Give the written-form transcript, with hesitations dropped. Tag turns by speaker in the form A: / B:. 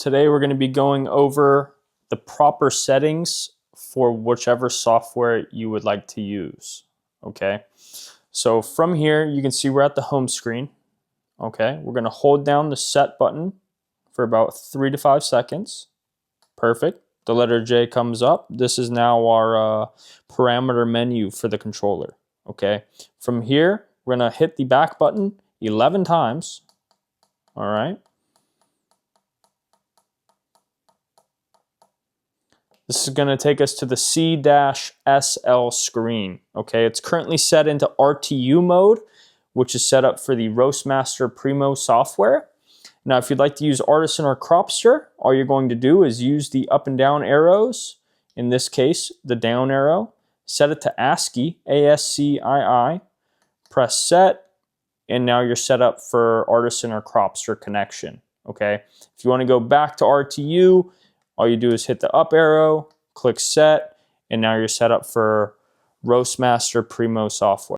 A: Today we're going to be going over the proper settings for whichever software you would like to use. Okay, so from here you can see we're at the home screen. Okay, we're going to hold down the set button for about 3 to 5 seconds. Perfect. The letter J comes up. This is now our parameter menu for the controller. Okay, from here we're going to hit the back button 11 times. All right. This is going to take us to the C-SL screen. Okay, it's currently set into RTU mode, which is set up for the Roastmaster Primo software. Now, if you'd like to use Artisan or Cropster, all you're going to do is use the up and down arrows. In this case, the down arrow. Set it to ASCII, ASCII, press set, and now you're set up for Artisan or Cropster connection. Okay, if you want to go back to RTU, all you do is hit the up arrow, click set, and now you're set up for Roastmaster Primo software.